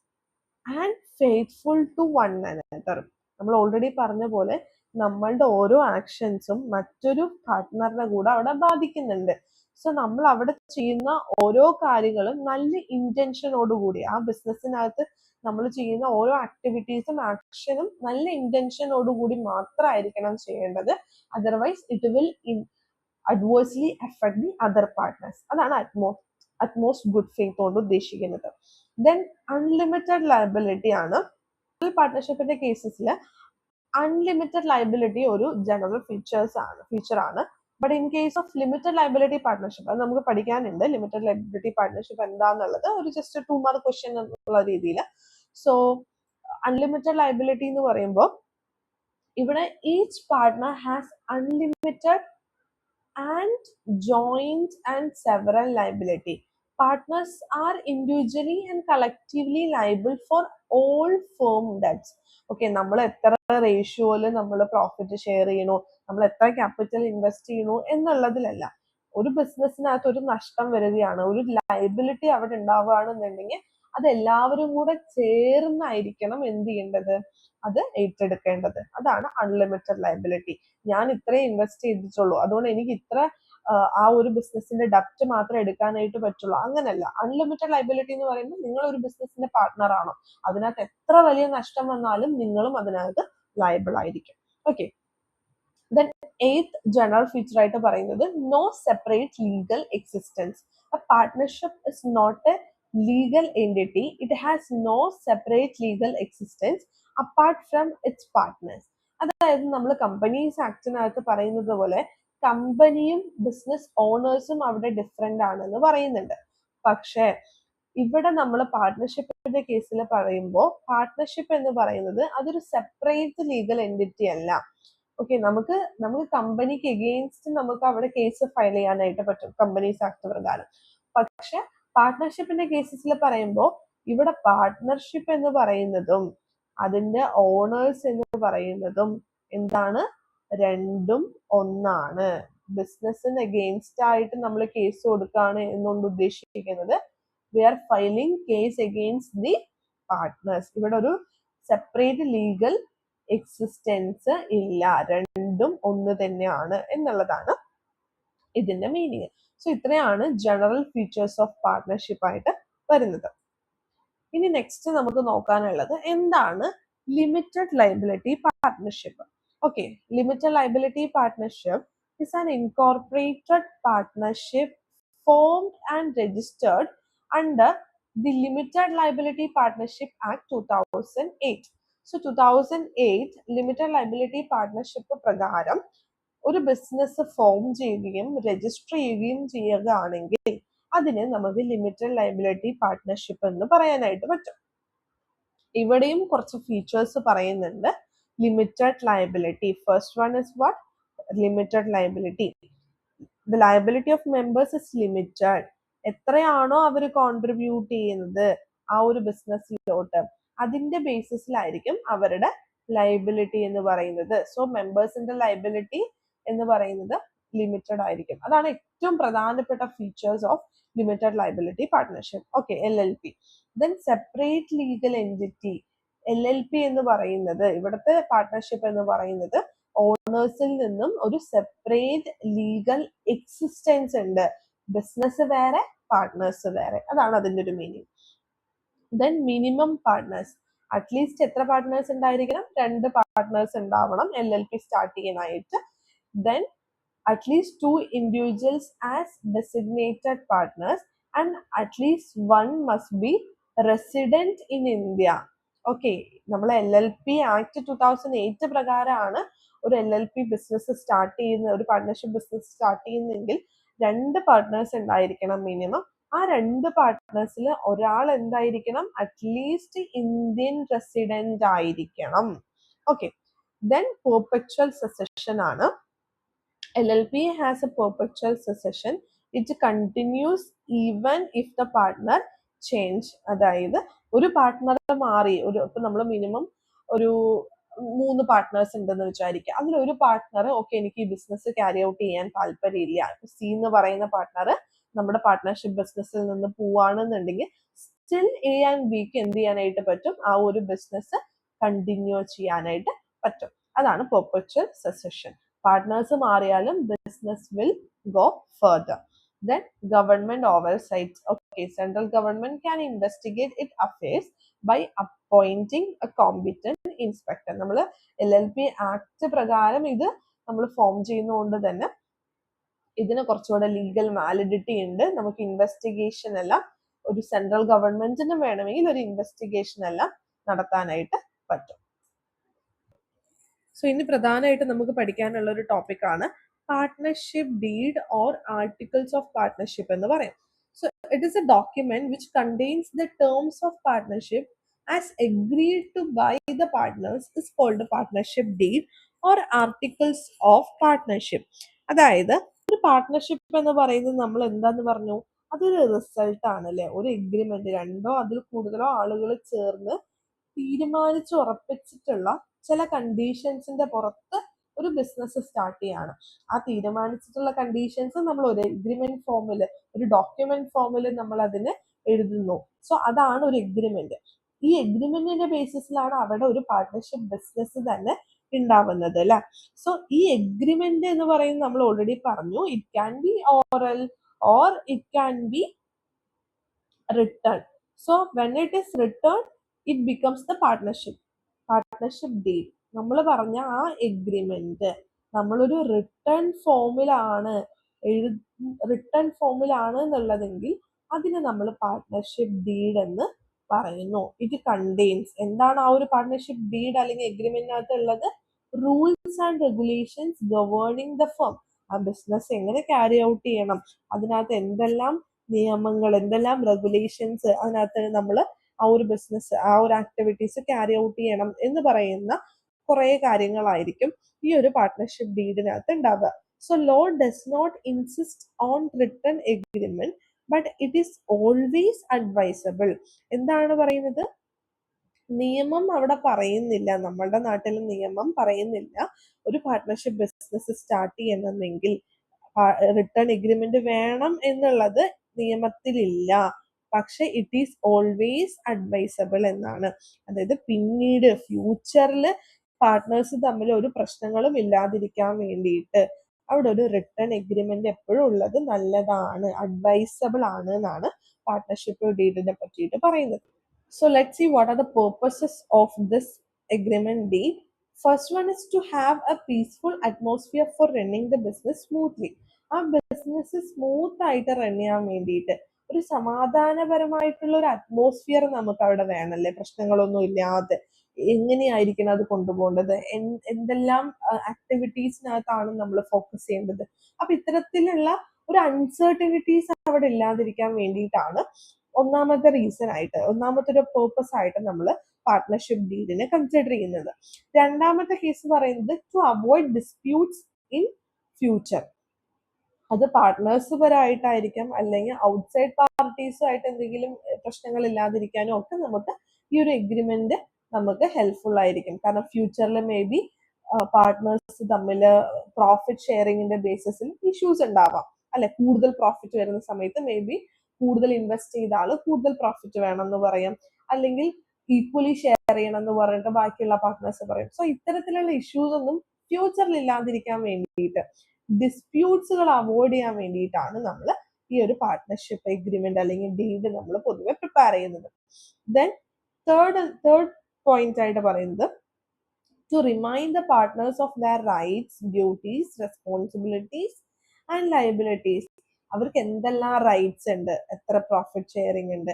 and faithful to one another. നമ്മൾ ഓൾറെഡി പറഞ്ഞ പോലെ നമ്മളുടെ ഓരോ ആക്ഷൻസും മറ്റൊരു പാർട്ട്ണറിനെ കൂടെ അവിടെ ബാധിക്കുന്നുണ്ട്. സോ നമ്മൾ അവിടെ ചെയ്യുന്ന ഓരോ കാര്യങ്ങളും നല്ല ഇന്റൻഷനോടുകൂടി, ആ ബിസിനസ്സിനകത്ത് നമ്മൾ ചെയ്യുന്ന ഓരോ ആക്ടിവിറ്റീസും ആക്ഷനും നല്ല ഇന്റൻഷനോടുകൂടി മാത്രമായിരിക്കണം ചെയ്യേണ്ടത്. Otherwise it will adversely affect the other partners. അതാണ് അറ്റ്മോസ്റ്റ് ഗുഡ് ഫെയ്ത്ത് കൊണ്ട് ഉദ്ദേശിക്കുന്നത്. ദെൻ അൺലിമിറ്റഡ് ലയബിലിറ്റി ആണ്. പാർട്ട്ണർഷിപ്പിന്റെ കേസസിൽ അൺലിമിറ്റഡ് ലയബിലിറ്റി ഒരു ജനറൽ ഫീച്ചർ ആണ്. But in case of limited liability partnership, അത് നമുക്ക് പഠിക്കാനുണ്ട്. ലിമിറ്റഡ് ലയബിലിറ്റി പാർട്ട്ണർഷിപ്പ് എന്താന്നുള്ളത് ഒരു ജസ്റ്റ് 2 മാർക്ക് ക്വസ്റ്റ്യൻ എന്നുള്ള രീതിയിൽ. സോ അൺലിമിറ്റഡ് ലയബിലിറ്റി എന്ന് പറയുമ്പോൾ ഇവിടെ each partner has unlimited and joint and several liability. Partners are individually and collectively liable for all firm debts. Okay, നമ്മൾ എത്ര റേഷ്യോയില് നമ്മൾ പ്രോഫിറ്റ് ഷെയർ ചെയ്യണോ, നമ്മൾ എത്ര ക്യാപിറ്റൽ ഇൻവെസ്റ്റ് ചെയ്യണോ എന്നുള്ളതിലല്ല. ഒരു ബിസിനസ്സിനകത്ത് ഒരു നഷ്ടം വരികയാണ്, ഒരു ലയബിലിറ്റി അവിടെ ഉണ്ടാവുകയാണെന്നുണ്ടെങ്കിൽ അത് എല്ലാവരും കൂടെ ചേർന്നായിരിക്കണം എന്ത് ചെയ്യേണ്ടത്, അത് ഏറ്റെടുക്കേണ്ടത്. അതാണ് അൺലിമിറ്റഡ് ലയബിലിറ്റി. ഞാൻ ഇത്രേ ഇൻവെസ്റ്റ് ചെയ്തിട്ടുള്ളൂ, അതുകൊണ്ട് എനിക്ക് ഇത്ര ആ ഒരു ബിസിനസിന്റെ ഡെപ്റ്റ് മാത്രമേ എടുക്കാനായിട്ട് പറ്റുള്ളൂ, അങ്ങനല്ല. അൺലിമിറ്റഡ് ലയബിലിറ്റി എന്ന് പറയുമ്പോൾ നിങ്ങൾ ഒരു ബിസിനസിന്റെ പാർട്ട്ണർ ആണോ, അതിനകത്ത് എത്ര വലിയ നഷ്ടം വന്നാലും നിങ്ങളും അതിനകത്ത് ലയബിൾ ആയിരിക്കും. Okay. Then 8th general feature ആയിട്ട് പറയുന്നത് no separate legal existence. A partnership is not a legal entity, it has no separate legal existence apart from its partners. അതായത് നമ്മൾ കമ്പനീസ് ആക്ടിനകത്ത് പറയുന്നത് പോലെ കമ്പനിയും ബിസിനസ് ഓണേഴ്സും അവിടെ ഡിഫറെന്റ് ആണെന്ന് പറയുന്നുണ്ട്. പക്ഷേ ഇവിടെ നമ്മൾ പാർട്ട്ണർഷിപ്പിന്റെ കേസിൽ പറയുമ്പോൾ പാർട്ട്ണർഷിപ്പ് എന്ന് പറയുന്നത് അതൊരു സെപ്പറേറ്റ് ലീഗൽ എൻറ്റിറ്റി അല്ല. ഓക്കെ, നമുക്ക് കമ്പനിക്ക് എഗെയിൻസ്റ്റ് നമുക്ക് അവിടെ കേസ് ഫയൽ ചെയ്യാനായിട്ട് പറ്റും കമ്പനീസ് ആക്ട് പ്രകാരം. പക്ഷെ പാർട്ട്ണർഷിപ്പിന്റെ കേസസിൽ പറയുമ്പോൾ ഇവിടെ പാർട്ട്ണർഷിപ്പ് എന്ന് പറയുന്നതും അതിന്റെ ഓണേഴ്സ് എന്ന് പറയുന്നതും എന്താണ്, രണ്ടും ഒന്നാണ്. ബിസിനസിന് എഗെയിൻസ്റ്റ് ആയിട്ട് നമ്മൾ കേസ് കൊടുക്കുകയാണ് എന്നുകൊണ്ട് ഉദ്ദേശിക്കുന്നത് we are filing case against the partners. ഇവിടെ ഒരു സെപ്പറേറ്റ് ലീഗൽ എക്സിസ്റ്റൻസ് ഇല്ല, രണ്ടും ഒന്ന് തന്നെയാണ് എന്നുള്ളതാണ് ഇതിന്റെ മീനിങ്. സോ ഇത്രയാണ് ജനറൽ ഫീച്ചേഴ്സ് ഓഫ് പാർട്ട്ണർഷിപ്പ് ആയിട്ട് വരുന്നത്. ഇനി നെക്സ്റ്റ് നമുക്ക് നോക്കാനുള്ളത് എന്താണ് limited liability partnership. Okay, limited liability partnership is an incorporated partnership formed and registered under the Limited Liability Partnership Act 2008. So 2008 Limited Liability Partnership പ്രകാരം ഒരു business form ചെയ്യുകയും register ചെയ്യുകയും ചെയ്യുകയാണെങ്കിൽ അതിനെ നമുക്ക് ലിമിറ്റഡ് ലയബിലിറ്റി പാർട്ട്ണർഷിപ്പ് എന്ന് പറയാനായിട്ട് പറ്റും. ഇവിടെയും കുറച്ച് ഫീച്ചേഴ്സ് പറയുന്നുണ്ട്. Limited liability, first one is what, limited liability. The liability of members is limited. എത്രയാണോ അവർ കോൺട്രിബ്യൂട്ട് ചെയ്യുന്നത് ആ ഒരു ബിസിനസ്സിലോട്ട്, അതിന്റെ ബേസിസിലായിരിക്കും അവരുടെ ലയബിലിറ്റി എന്ന് പറയുന്നത്. സോ മെമ്പേഴ്സിന്റെ ലയബിലിറ്റി എന്ന് പറയുന്നത് ലിമിറ്റഡ് ആയിരിക്കും. അതാണ് ഏറ്റവും പ്രധാനപ്പെട്ട features of limited liability partnership. Okay, LLP. Then separate legal entity. LLP എന്ന് പറയുന്നത്, ഇവിടുത്തെ പാർട്ട്ണർഷിപ്പ് എന്ന് പറയുന്നത് ഓണേഴ്സിൽ നിന്നും ഒരു സെപ്പറേറ്റ് ലീഗൽ എക്സിസ്റ്റൻസ് ഉണ്ട്. ബിസിനസ് വേറെ, പാർട്ട്നേഴ്സ് വേറെ, അതാണ് അതിന്റെ ഒരു meaning. Then minimum partners, at least എത്ര പാർട്ട്നേഴ്സ് ഉണ്ടായിരിക്കണം, 2 പാർട്ട്നേഴ്സ് ഉണ്ടാവണം LLP സ്റ്റാർട്ട് ചെയ്യാനായിട്ട്. Then at least 2 individuals as designated partners and at least one must be resident in India. Okay, നമ്മൾ LLP ആക്ട് 2008 പ്രകാരമാണ് ഒരു LLP ബിസിനസ് സ്റ്റാർട്ട് ചെയ്യുന്ന, ഒരു partnership business start ചെയ്യുന്നെങ്കിൽ 2 പാർട്ട്നേഴ്സ് ഉണ്ടായിരിക്കണം മിനിമം. ആ 2 പാർട്ട്നേഴ്സിൽ ഒരാൾ എന്തായിരിക്കണം, അറ്റ്ലീസ്റ്റ് ഇന്ത്യൻ റെസിഡന്റ് ആയിരിക്കണം. ഓക്കെ, ദെൻ പെർപെച്വൽ സസഷൻ ആണ്. LLP has a perpetual succession. It continues even if the partner change. അതായത് ഒരു പാർട്ട്ണർ മാറി, ഇപ്പൊ നമ്മൾ മിനിമം ഒരു 3 പാർട്ട്നേഴ്സ് ഉണ്ടെന്ന് വിചാരിക്കുക. അതിലൊരു പാർട്ട്ണർ ഓക്കെ എനിക്ക് ഈ ബിസിനസ് ക്യാരി ഔട്ട് ചെയ്യാൻ താല്പര്യമില്ല, സി എന്ന് പറയുന്ന പാർട്ട്ണർ നമ്മുടെ പാർട്ട്ണർഷിപ്പ് ബിസിനസ്സിൽ നിന്ന് പോവാണെന്നുണ്ടെങ്കിൽ സ്റ്റിൽ എ ആൻഡ് ബിക്ക് എന്ത് ചെയ്യാനായിട്ട് പറ്റും, ആ ഒരു ബിസിനസ് കണ്ടിന്യൂ ചെയ്യാനായിട്ട് പറ്റും. അതാണ് പെർപെച്വൽ സസഷൻ. പാർട്ട്നേഴ്സ് മാറിയാലും business will go further. Then government oversight. Okay, central government can investigate its affairs by appointing a competent inspector. നമ്മൾ LLP ആക്ട് പ്രകാരം ഇത് നമ്മൾ ഫോം ചെയ്യുന്നതുകൊണ്ട് തന്നെ ഇതിന് കുറച്ചുകൂടെ ലീഗൽ വാലിഡിറ്റി ഉണ്ട്. നമുക്ക് ഇൻവെസ്റ്റിഗേഷൻ എല്ലാം ഒരു സെൻട്രൽ ഗവൺമെന്റിന് വേണമെങ്കിൽ ഒരു ഇൻവെസ്റ്റിഗേഷൻ എല്ലാം നടത്താനായിട്ട് പറ്റും. സോ ഇനി പ്രധാനമായിട്ട് നമുക്ക് പഠിക്കാനുള്ള ഒരു ടോപ്പിക്കാണ് partnership deed or articles of partnership എന്ന് പറയും. So it is a document which contains the terms of partnership as agreed to by the partners is called partnership deed or articles of partnership. അതായത് ഒരു partnership എന്ന് പറയുന്നത് നമ്മൾ എന്താന്ന് പറഞ്ഞു, അതൊരു റിസൾട്ട് ആണല്ലേ, ഒരു എഗ്രിമെന്റ്, 2 അതിൽ കൂടുതലോ ആളുകൾ ചേർന്ന് തീരുമാനിച്ച് ഉറപ്പിച്ചിട്ടുള്ള ചില കണ്ടീഷൻസിന്റെ പുറത്ത് ഒരു ബിസിനസ് സ്റ്റാർട്ട് ചെയ്യാണ്. ആ തീരുമാനിച്ചിട്ടുള്ള കണ്ടീഷൻസ് നമ്മൾ ഒരു എഗ്രിമെന്റ് ഫോമിൽ, ഒരു ഡോക്യുമെന്റ് ഫോമിൽ നമ്മൾ അതിനെ എഴുതുന്നു. സോ അതാണ് ഒരു എഗ്രിമെന്റ്. ഈ എഗ്രിമെന്റിന്റെ ബേസിസിലാണ് അവിടെ ഒരു പാർട്ട്ണർഷിപ്പ് ബിസിനസ് തന്നെ ഉണ്ടാവുന്നത് അല്ലെ. സോ ഈ എഗ്രിമെന്റ് എന്ന് പറയുന്നത് നമ്മൾ ഓൾറെഡി പറഞ്ഞു, it can be oral or it can be return. So when it is written it becomes the partnership deed. നമ്മൾ പറഞ്ഞ ആ എഗ്രിമെന്റ് നമ്മളൊരു റിട്ടേൺ ഫോമിലാണ് എന്നുള്ളതെങ്കിൽ അതിനെ നമ്മൾ പാർട്ട്ണർഷിപ്പ് ഡീഡ് എന്ന് പറയുന്നു. ഇറ്റ് കണ്ടെയ്ൻസ്, എന്താണ് ആ ഒരു പാർട്ട്ണർഷിപ്പ് ഡീഡ് അല്ലെങ്കിൽ എഗ്രിമെന്റിനകത്ത് ഉള്ളത്? Rules and regulations governing the firm. ആ ബിസിനസ് എങ്ങനെ ക്യാരി ഔട്ട് ചെയ്യണം, അതിനകത്ത് എന്തെല്ലാം നിയമങ്ങൾ, എന്തെല്ലാം റെഗുലേഷൻസ് അതിനകത്ത് നമ്മൾ ആ ഒരു ബിസിനസ്, ആ ഒരു ആക്ടിവിറ്റീസ് ക്യാരി ഔട്ട് ചെയ്യണം എന്ന് പറയുന്ന കുറെ കാര്യങ്ങളായിരിക്കും ഈ ഒരു പാർട്ട്ണർഷിപ്പ് ഡീഡിനകത്ത് ഉണ്ടാവുക. So law does not insist on written agreement but it is always advisable. എന്താണ് പറയുന്നത്? നിയമം അവിടെ പറയുന്നില്ല, നമ്മളുടെ നാട്ടിൽ നിയമം പറയുന്നില്ല ഒരു പാർട്ട്ണർഷിപ്പ് ബിസിനസ് സ്റ്റാർട്ട് ചെയ്യണമെങ്കിൽ റിട്ടേൺ എഗ്രിമെന്റ് വേണം എന്നുള്ളത് നിയമത്തിലില്ല. പക്ഷെ ഇറ്റ് ഈസ് ഓൾവേസ് അഡ്വൈസബിൾ എന്നാണ്. അതായത് പിന്നീട് ഫ്യൂച്ചറിൽ പാർട്ട്നേഴ്സ് തമ്മിൽ ഒരു പ്രശ്നങ്ങളും ഇല്ലാതിരിക്കാൻ വേണ്ടിയിട്ട് അവിടെ ഒരു റിട്ടേൺ എഗ്രിമെന്റ് എപ്പോഴും ഉള്ളത് നല്ലതാണ്, അഡ്വൈസബിൾ ആണ് എന്നാണ് പാർട്ട്ണർഷിപ്പ് ഡീഡിനെ പറ്റിയിട്ട് പറയുന്നത്. So let's see what are the purposes of this agreement deed. First one is to have a peaceful atmosphere for running the business smoothly. ആ ബിസിനസ് സ്മൂത്ത് ആയിട്ട് റൺ ചെയ്യാൻ വേണ്ടിയിട്ട് ഒരു സമാധാനപരമായിട്ടുള്ള ഒരു അറ്റ്മോസ്ഫിയർ നമുക്ക് അവിടെ വേണമല്ലേ, പ്രശ്നങ്ങളൊന്നും ഇല്ലാതെ. എങ്ങനെയായിരിക്കണം അത് കൊണ്ടുപോകേണ്ടത്, എന്തെല്ലാം ആക്ടിവിറ്റീസിനകത്താണ് നമ്മൾ ഫോക്കസ് ചെയ്യേണ്ടത്. അപ്പൊ ഇത്തരത്തിലുള്ള ഒരു അൺസർട്ടനിറ്റീസ് അവിടെ ഇല്ലാതിരിക്കാൻ വേണ്ടിയിട്ടാണ് ഒന്നാമത്തെ റീസൺ ആയിട്ട്, ഒന്നാമത്തെ ഒരു പേർപ്പസ് ആയിട്ട് നമ്മൾ പാർട്ട്ണർഷിപ്പ് ഡീഡിനെ കൺസിഡർ ചെയ്യുന്നത്. രണ്ടാമത്തെ കേസ് പറയുന്നത് to avoid disputes in future. അത് പാർട്ട്നേഴ്സ് പരമായിട്ടായിരിക്കാം, അല്ലെങ്കിൽ ഔട്ട്സൈഡ് പാർട്ടീസുമായിട്ട് എന്തെങ്കിലും പ്രശ്നങ്ങൾ ഇല്ലാതിരിക്കാനും ഒക്കെ നമുക്ക് ഈ ഒരു എഗ്രിമെന്റ് നമുക്ക് ഹെൽപ്ഫുൾ ആയിരിക്കും. കാരണം ഫ്യൂച്ചറിൽ മേ ബി പാർട്ട്നേഴ്സ് തമ്മിൽ പ്രോഫിറ്റ് ഷെയറിങ്ങിന്റെ ബേസിസിൽ ഇഷ്യൂസ് ഉണ്ടാവാം അല്ലെ. കൂടുതൽ പ്രോഫിറ്റ് വരുന്ന സമയത്ത് മേ ബി കൂടുതൽ ഇൻവെസ്റ്റ് ചെയ്ത ആള് കൂടുതൽ പ്രോഫിറ്റ് വേണം എന്ന് പറയാം, അല്ലെങ്കിൽ ഈക്വലി ഷെയർ ചെയ്യണം എന്ന് പറഞ്ഞിട്ട് ബാക്കിയുള്ള പാർട്ട്നേഴ്സ് പറയും. സോ ഇത്തരത്തിലുള്ള ഇഷ്യൂസ് ഒന്നും ഫ്യൂച്ചറിൽ ഇല്ലാതിരിക്കാൻ വേണ്ടിയിട്ട്, ഡിസ്പ്യൂട്ട്സുകൾ അവോയ്ഡ് ചെയ്യാൻ വേണ്ടിയിട്ടാണ് നമ്മൾ ഈ ഒരു പാർട്ട്ണർഷിപ്പ് എഗ്രിമെന്റ് അല്ലെങ്കിൽ ഡീഡ് നമ്മൾ പൊതുവെ പ്രിപ്പയർ ചെയ്യുന്നത്. ദെൻ തേർഡ് പോയിന്റ് ആയിട്ട് പറയുന്നത് to remind the partners of their rights, duties, responsibilities and liabilities. അവർക്ക് എന്തെല്ലാം റൈറ്റ്സ് ഉണ്ട്, എത്ര പ്രോഫിറ്റ് ഷെയറിംഗ് ഉണ്ട്,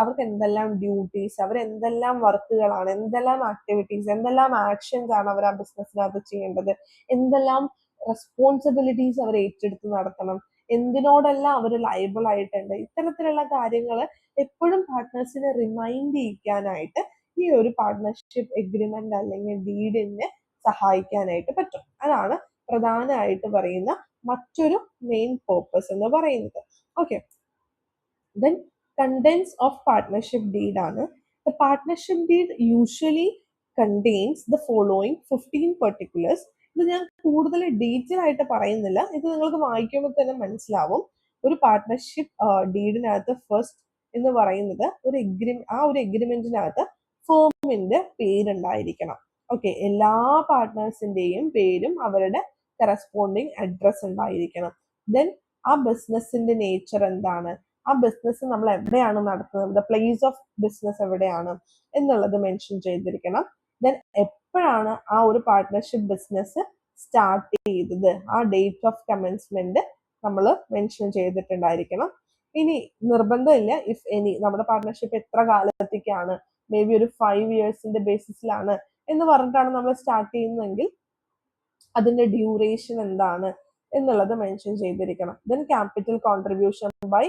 അവർക്ക് എന്തെല്ലാം ഡ്യൂട്ടീസ്, അവർ എന്തെല്ലാം വർക്കുകളാണ്, എന്തെല്ലാം ആക്ടിവിറ്റീസ്, എന്തെല്ലാം ആക്ഷൻസ് ആണ് അവർ ആ ബിസിനസ്സിനകത്ത് ചെയ്യേണ്ടത്, എന്തെല്ലാം റെസ്പോൺസിബിലിറ്റീസ് അവർ ഏറ്റെടുത്ത് നടത്തണം, എന്തിനോടെല്ലാം അവർ ലയബിൾ ആയിട്ടുണ്ട്. ഇത്തരത്തിലുള്ള കാര്യങ്ങൾ എപ്പോഴും പാർട്ട്നേഴ്സിനെ റിമൈൻഡ് ചെയ്യിക്കാനായിട്ട് ഈ ഒരു പാർട്ട്ണർഷിപ്പ് എഗ്രിമെന്റ് അല്ലെങ്കിൽ ഡീഡിനെ സഹായിക്കാനായിട്ട് പറ്റും. അതാണ് പ്രധാനമായിട്ട് പറയുന്ന മറ്റൊരു മെയിൻ പേർപ്പസ് എന്ന് പറയുന്നത്. Okay, then contents of partnership deed ആണ്. The partnership deed usually contains the following 15 particulars. ഇത് ഞാൻ കൂടുതൽ ഡീറ്റെയിൽ ആയിട്ട് പറയുന്നില്ല, ഇത് നിങ്ങൾക്ക് വായിക്കുമ്പോൾ തന്നെ മനസ്സിലാവും. ഒരു പാർട്ട്ണർഷിപ്പ് ഡീഡിനകത്ത് ഫസ്റ്റ് എന്ന് പറയുന്നത് ആ ഒരു എഗ്രിമെന്റിനകത്ത് ഫേമിന്റെ പേരുണ്ടായിരിക്കണം. ഓക്കെ, എല്ലാ പാർട്ട്നേഴ്സിന്റെയും പേരും അവരുടെ കറസ്പോണ്ടിങ് അഡ്രസ് ഉണ്ടായിരിക്കണം. ദെൻ ആ ബിസിനസിന്റെ നേച്ചർ എന്താണ്, ആ ബിസിനസ് നമ്മൾ എവിടെയാണ് നടത്തുന്നത്, പ്ലേസ് ഓഫ് ബിസിനസ് എവിടെയാണ് എന്നുള്ളത് മെൻഷൻ ചെയ്തിരിക്കണം. ദെൻ എപ്പോഴാണ് ആ ഒരു പാർട്ട്ണർഷിപ്പ് ബിസിനസ് സ്റ്റാർട്ട് ചെയ്തത്, ആ ഡേറ്റ് ഓഫ് കമൻസ്മെന്റ് നമ്മൾ മെൻഷൻ ചെയ്തിട്ടുണ്ടായിരിക്കണം. ഇനി നിർബന്ധമില്ല, ഇഫ് എനി നമ്മുടെ പാർട്ട്ണർഷിപ്പ് എത്ര കാലത്തേക്കാണ്, മേ ബി ഒരു 5 yearsന്റെ ബേസിസിലാണ് എന്ന് പറഞ്ഞിട്ടാണ് നമ്മൾ സ്റ്റാർട്ട് ചെയ്യുന്നതെങ്കിൽ അതിന്റെ ഡ്യൂറേഷൻ എന്താണ് എന്നുള്ളത് മെൻഷൻ ചെയ്തിരിക്കണം. Then capital contribution by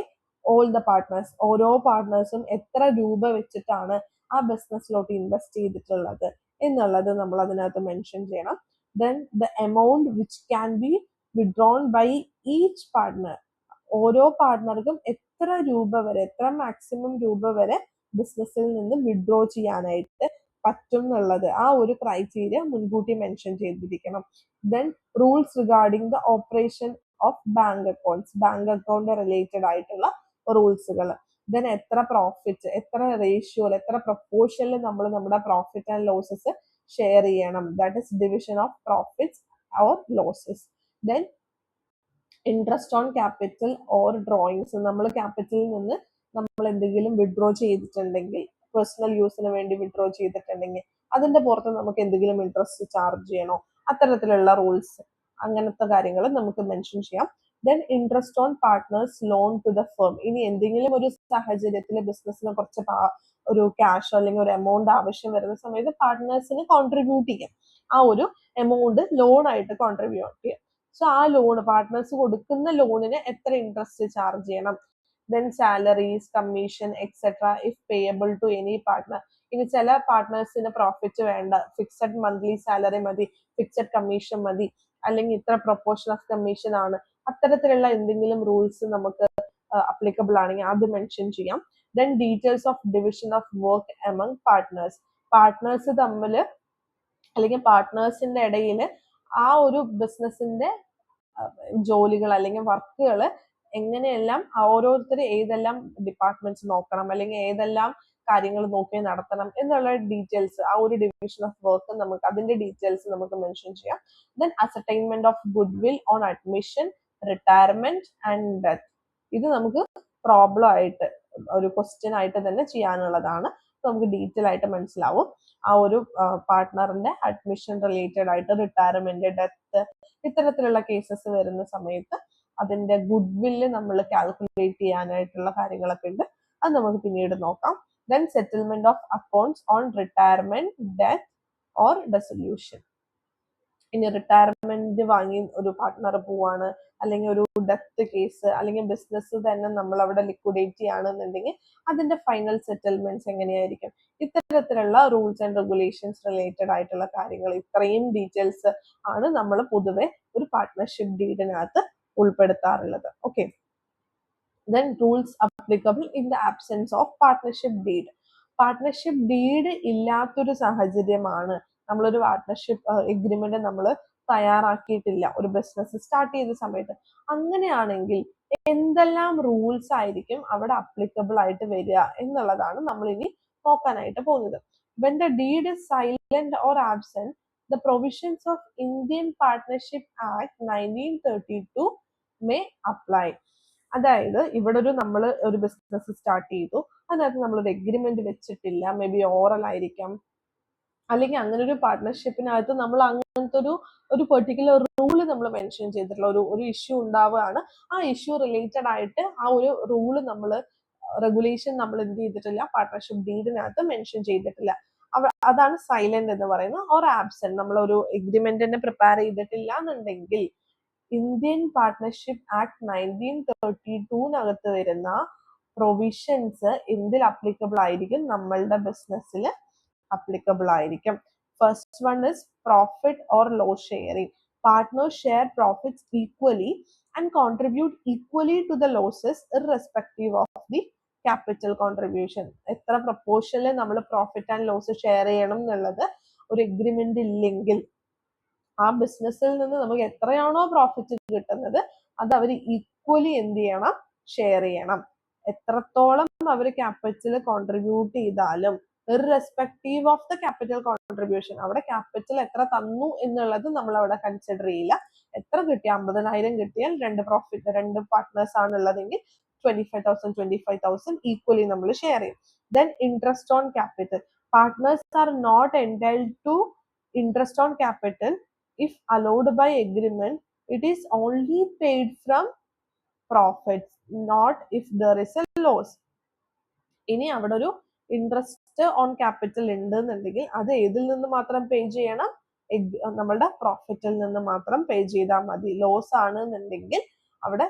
all the partners, ഓരോ പാർട്ട്നേഴ്സും എത്ര രൂപ വെച്ചിട്ടാണ് ആ ബിസിനസ്സിലോട്ട് ഇൻവെസ്റ്റ് ചെയ്തിട്ടുള്ളത് എന്നുള്ളത് നമ്മൾ അതിനകത്ത് മെൻഷൻ ചെയ്യണം. Then the amount which can be withdrawn by each partner, ഓരോ പാർട്ട്ണർക്കും എത്ര മാക്സിമം രൂപ വരെ ബിസിനസ്സിൽ നിന്ന് വിഡ്രോ ചെയ്യാനായിട്ട് പറ്റും എന്നുള്ളത് ആ ഒരു ക്രൈറ്റീരിയ മുൻകൂട്ടി മെൻഷൻ ചെയ്തിരിക്കണം. Then rules regarding the operation of bank accounts, bank account related ആയിട്ടുള്ള റൂൾസുകൾ. ദെൻ എത്ര പ്രോഫിറ്റ്, എത്ര റേഷ്യോയിൽ, എത്ര പ്രൊപ്പോർഷനിൽ നമ്മൾ നമ്മുടെ പ്രോഫിറ്റ് ആൻഡ് ലോസസ് ഷെയർ ചെയ്യണം, that is division of profits or losses. Then interest on capital or drawings, നമ്മൾ ക്യാപിറ്റലിൽ നിന്ന് നമ്മൾ എന്തെങ്കിലും വിഡ്രോ ചെയ്തിട്ടുണ്ടെങ്കിൽ, പേഴ്സണൽ യൂസിന് വേണ്ടി വിഡ്രോ ചെയ്തിട്ടുണ്ടെങ്കിൽ അതിന്റെ പുറത്ത് നമുക്ക് എന്തെങ്കിലും ഇൻട്രസ്റ്റ് ചാർജ് ചെയ്യണോ, അത്തരത്തിലുള്ള റൂൾസ്, അങ്ങനത്തെ കാര്യങ്ങൾ നമുക്ക് മെൻഷൻ ചെയ്യാം. Then interest on partners loan to the firm, ഇനി എന്തെങ്കിലും ഒരു സാഹചര്യത്തിൽ ബിസിനസ്സിന് കുറച്ച് ഒരു ക്യാഷോ അല്ലെങ്കിൽ ഒരു എമൗണ്ട് ആവശ്യം വരുന്ന സമയത്ത് പാർട്ട്നേഴ്സിന് കോൺട്രിബ്യൂട്ട് ചെയ്യാം, ആ ഒരു എമൗണ്ട് ലോൺ ആയിട്ട് കോൺട്രിബ്യൂട്ട് ചെയ്യാം. സോ ആ ലോൺ, പാർട്ട്നേഴ്സ് കൊടുക്കുന്ന ലോണിന് എത്ര ഇൻട്രസ്റ്റ് ചാർജ് ചെയ്യണം. Then salaries, commission etcetera if payable to any partner, ഇനി ചില പാർട്ട്നേഴ്സിന് പ്രോഫിറ്റ് വേണ്ട, ഫിക്സഡ് മന്ത്ലി സാലറി മതി, ഫിക്സഡ് കമ്മീഷൻ മതി, അല്ലെങ്കിൽ ഇത്ര പ്രൊപ്പോർഷൻ ഓഫ് കമ്മീഷൻ ആണ്, അത്തരത്തിലുള്ള എന്തെങ്കിലും റൂൾസ് നമുക്ക് അപ്ലിക്കബിൾ ആണെങ്കിൽ അത് മെൻഷൻ ചെയ്യാം. Then details of division of work among partners, partners തമ്മിൽ അല്ലെങ്കിൽ പാർട്ട്നേഴ്സിന്റെ ഇടയിൽ ആ ഒരു ബിസിനസിന്റെ ജോലികൾ അല്ലെങ്കിൽ വർക്കുകൾ എങ്ങനെയെല്ലാം ഓരോരുത്തർ ഏതെല്ലാം ഡിപ്പാർട്ട്മെന്റ്സ് നോക്കണം അല്ലെങ്കിൽ ഏതെല്ലാം കാര്യങ്ങൾ നോക്കി നടത്തണം എന്നുള്ള ഡീറ്റെയിൽസ്, ആ ഒരു ഡിവിഷൻ ഓഫ് വർക്ക് നമുക്ക് അതിന്റെ ഡീറ്റെയിൽസ് നമുക്ക് മെൻഷൻ ചെയ്യാം. Then ascertainment of good will on admission, retirement and death, ഇത് നമുക്ക് പ്രോബ്ലം ആയിട്ട് ഒരു ക്വസ്റ്റ്യൻ ആയിട്ട് തന്നെ ചെയ്യാനുള്ളതാണ്. നമുക്ക് ഡീറ്റെയിൽ ആയിട്ട് മനസ്സിലാവും. ആ ഒരു പാർട്ട്ണറിന്റെ അഡ്മിഷൻ റിലേറ്റഡ് ആയിട്ട്, റിട്ടയർമെന്റ്, ഡെത്ത്, ഇത്തരത്തിലുള്ള കേസസ് വരുന്ന സമയത്ത് അതിന്റെ ഗുഡ് വില്ല് നമ്മൾ കാൽക്കുലേറ്റ് ചെയ്യാനായിട്ടുള്ള കാര്യങ്ങളൊക്കെ ഉണ്ട്, അത് നമുക്ക് പിന്നീട് നോക്കാം. Then settlement of accounts on retirement, death or dissolution, ഇനി റിട്ടയർമെന്റ് വാങ്ങി ഒരു പാർട്ട്ണർ പോവാണ്, അല്ലെങ്കിൽ ഒരു ഡെത്ത് കേസ്, അല്ലെങ്കിൽ ബിസിനസ് തന്നെ നമ്മൾ അവിടെ ലിക്വിഡേറ്റ് ചെയ്യുകയാണെന്നുണ്ടെങ്കിൽ അതിന്റെ ഫൈനൽ സെറ്റിൽമെന്റ്സ് എങ്ങനെയായിരിക്കും, ഇത്തരത്തിലുള്ള റൂൾസ് ആൻഡ് റെഗുലേഷൻസ് റിലേറ്റഡ് ആയിട്ടുള്ള കാര്യങ്ങൾ, ഇത്രയും ഡീറ്റെയിൽസ് ആണ് നമ്മൾ പൊതുവെ ഒരു പാർട്ട്ണർഷിപ്പ് ഡീഡിനകത്ത് ഉൾപ്പെടുത്താറുള്ളത്. Okay, then rules applicable in the absence of partnership deed, partnership deed ഇല്ലാത്തൊരു സാഹചര്യമാണ്, നമ്മളൊരു പാർട്ട്ണർഷിപ്പ് എഗ്രിമെന്റ് നമ്മൾ തയ്യാറാക്കിയിട്ടില്ല ഒരു ബിസിനസ് സ്റ്റാർട്ട് ചെയ്ത സമയത്ത്, അങ്ങനെയാണെങ്കിൽ എന്തെല്ലാം റൂൾസ് ആയിരിക്കും അവിടെ അപ്ലിക്കബിൾ ആയിട്ട് വരിക എന്നുള്ളതാണ് നമ്മൾ ഇനി നോക്കാനായിട്ട് പോകുന്നത്. When the deed is silent or absent, the provisions of Indian Partnership Act 1932 may apply. അതായത് ഇവിടെ നമ്മൾ ഒരു ബിസിനസ് സ്റ്റാർട്ട് ചെയ്തു, അതിനകത്ത് നമ്മളൊരു എഗ്രിമെന്റ് വെച്ചിട്ടില്ല, മേ ബി ഓറൽ ആയിരിക്കാം, അല്ലെങ്കിൽ അങ്ങനെ ഒരു പാർട്ട്ണർഷിപ്പിനകത്ത് നമ്മൾ അങ്ങനത്തെ ഒരു പെർട്ടിക്കുലർ റൂള് നമ്മൾ മെൻഷൻ ചെയ്തിട്ടുള്ള ഒരു ഇഷ്യൂ ഉണ്ടാവുകയാണ്, ആ ഇഷ്യൂ റിലേറ്റഡ് ആയിട്ട് ആ ഒരു റൂള് നമ്മൾ റെഗുലേഷൻ നമ്മൾ എന്ത് ചെയ്തിട്ടില്ല, പാർട്ട്ണർഷിപ്പ് ഡീഡിനകത്ത് മെൻഷൻ ചെയ്തിട്ടില്ല, അതാണ് സൈലന്റ് എന്ന് പറയുന്നത്. ഓർ ആബ്സെന്റ്, നമ്മൾ ഒരു എഗ്രിമെന്റ് തന്നെ പ്രിപ്പയർ ചെയ്തിട്ടില്ല എന്നുണ്ടെങ്കിൽ ഇന്ത്യൻ പാർട്ട്ണർഷിപ്പ് ആക്ട് 1932 വരുന്ന പ്രൊവിഷൻസ് എന്തിൽ അപ്ലിക്കബിൾ ആയിരിക്കും, നമ്മളുടെ ബിസിനസ്സിൽ അപ്ലിക്കബിൾ ആയിരിക്കും. First one is profit or loss sharing, partners share profits equally and contribute equally to the losses irrespective of the capital contribution, എത്ര പ്രൊപ്പോർഷനിൽ നമ്മൾ പ്രോഫിറ്റ് ആൻഡ് ലോസ് ഷെയർ ചെയ്യണം എന്നുള്ളത് ഒരു എഗ്രിമെന്റ് ഇല്ലെങ്കിൽ ആ ബിസിനസ്സിൽ നിന്ന് നമുക്ക് എത്രയാണോ പ്രോഫിറ്റ് കിട്ടുന്നത് അത് അവർ ഈക്വലി എന്ത് ചെയ്യണം, ഷെയർ ചെയ്യണം. എത്രത്തോളം അവർ ക്യാപിറ്റൽ കോൺട്രിബ്യൂട്ട് ചെയ്താലും ഇർറെസ്പെക്റ്റീവ് ഓഫ് ദ ക്യാപിറ്റൽ കോൺട്രിബ്യൂഷൻ, അവിടെ ക്യാപിറ്റൽ എത്ര തന്നു എന്നുള്ളത് നമ്മൾ അവിടെ കൺസിഡർ ചെയ്യില്ല, എത്ര കിട്ടിയ 50,000 കിട്ടിയാൽ രണ്ട് പാർട്ട്നേഴ്സ് ആണുള്ളതെങ്കിൽ 25,000 ഈക്വലി നമ്മൾ ഷെയർ ചെയ്യും. Then interest on capital, partners are not entitled to interest on capital if allowed by agreement, it is only paid from profits, not if there is a loss. ഇനി അവിടെ ഒരു interest on capital ഉണ്ടെന്നുണ്ടെങ്കിൽ അത് ഏതിൽ നിന്ന് മാത്രം പേ ചെയ്യണം, നമ്മളുടെ പ്രോഫിറ്റിൽ നിന്ന് മാത്രം പേ ചെയ്താൽ മതി. ലോസ് ആണെന്നുണ്ടെങ്കിൽ അവിടെ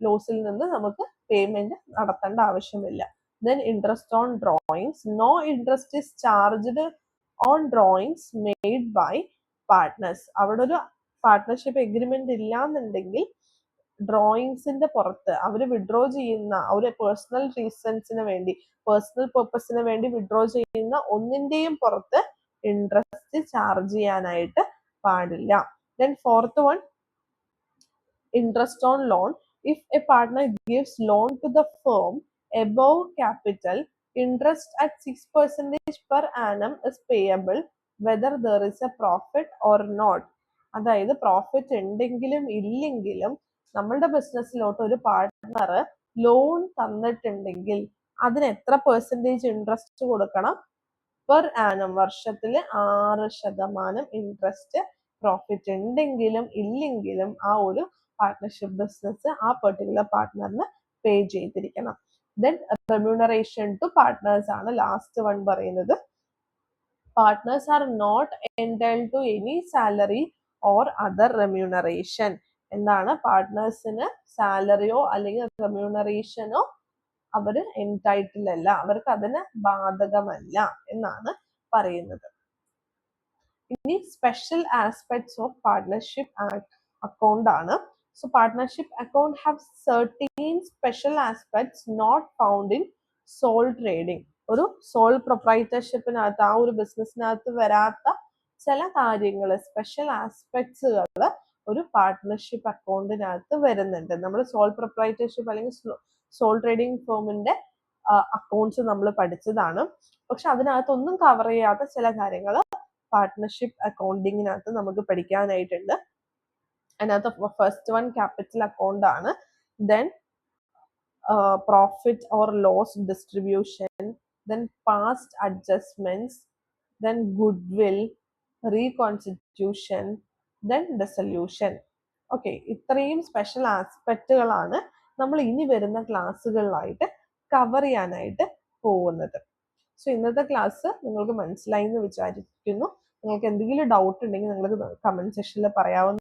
ലോസിൽ നിന്ന് നമുക്ക് പേയ്മെന്റ് നടത്തേണ്ട ആവശ്യമില്ല. Then interest on drawings, no interest is charged on drawings made by partners, അവിടെ ഒരു പാർട്ട്ണർഷിപ്പ് എഗ്രിമെന്റ് ഇല്ലാന്നുണ്ടെങ്കിൽ ഡ്രോയിങ്സിന്റെ പുറത്ത് അവർ വിഡ്രോ ചെയ്യുന്ന ഒരു പേഴ്സണൽ റീസൺസിന് വേണ്ടി, പേഴ്സണൽ പർപ്പസിന് വേണ്ടി വിഡ്രോ ചെയ്യുന്ന ഒന്നിന്റെയും പുറത്ത് ഇൻട്രസ്റ്റ് ചാർജ് ചെയ്യാനായിട്ട് പാടില്ല. Then fourth one, interest on loan. If a partner gives loan to the firm above capital, interest at 6% per annum is payable whether there is a profit or not. അതായത് profit ഉണ്ടെങ്കിലും ഇല്ലെങ്കിലും നമ്മളുടെ ബിസിനസ്സിലോട്ട് ഒരു partner loan തന്നിട്ടുണ്ടെങ്കിൽ അതിന് എത്ര percentage interest കൊടുക്കണം? Per annum, വർഷത്തിൽ 6% ഇൻട്രസ്റ്റ് പ്രോഫിറ്റ് ഉണ്ടെങ്കിലും ഇല്ലെങ്കിലും ആ ഒരു പാർട്ട്ണർഷിപ്പ് ബിസിനസ് ആ പെർട്ടിക്കുലർ പാർട്ട്ണറിന് പേ ചെയ്തിരിക്കണം. ദെൻ റെമ്യൂണറേഷൻ ടു പാർട്ട്നേഴ്സ് ആണ് ലാസ്റ്റ് വൺ പറയുന്നത്. Partners are not entitled to any salary or other remuneration. എന്താണ്? പാർട്ട്നേഴ്സിന് സാലറിയോ അല്ലെങ്കിൽ റെമ്യൂണറേഷനോ അവര് എൻടൈറ്റിൽ അല്ല, അവർക്ക് അതിന് ബാധകമല്ല എന്നാണ് പറയുന്നത്. ഇനി special aspects of partnership account ആണ്. So partnership account have 13 special aspects not found in sole trading. ഒരു സോൾ പ്രൊപ്രൈറ്റർഷിപ്പിനകത്ത്, ആ ഒരു ബിസിനസ്സിനകത്ത് വരാത്ത ചില കാര്യങ്ങൾ, സ്പെഷ്യൽ ആസ്പെക്ട്സുകൾ ഒരു പാർട്ട്ണർഷിപ്പ് അക്കൗണ്ടിനകത്ത് വരുന്നുണ്ട്. നമ്മൾ സോൾ പ്രൊപ്രൈറ്റർഷിപ്പ് അല്ലെങ്കിൽ സോൾ ട്രേഡിംഗ് ഫേമിന്റെ അക്കൗണ്ട്സ് നമ്മൾ പഠിച്ചതാണ്. പക്ഷെ അതിനകത്തൊന്നും കവർ ചെയ്യാത്ത ചില കാര്യങ്ങൾ പാർട്ട്ണർഷിപ്പ് അക്കൗണ്ടിങ്ങിനകത്ത് നമുക്ക് പഠിക്കാനായിട്ടുണ്ട്. അതിനകത്ത് ഫസ്റ്റ് വൺ ക്യാപിറ്റൽ അക്കൗണ്ട് ആണ്. Then profit or loss distribution, then past adjustments, then goodwill, reconstitution, then dissolution. Okay, ഇത്രയും സ്പെഷ്യൽ ആസ്പെക്റ്റുകളാണ് നമ്മൾ ഇനി വരുന്ന ക്ലാസ്സുകളിലായിട്ട് കവർ ചെയ്യാനായിട്ട് പോകുന്നത്. സോ ഇന്നത്തെ ക്ലാസ് നിങ്ങൾക്ക് മനസ്സിലായി എന്ന് വിചാരിക്കുന്നു. നിങ്ങൾക്ക് എന്തെങ്കിലും ഡൗട്ട് ഉണ്ടെങ്കിൽ നിങ്ങൾക്ക് കമന്റ് സെക്ഷനിൽ പറയാവുന്ന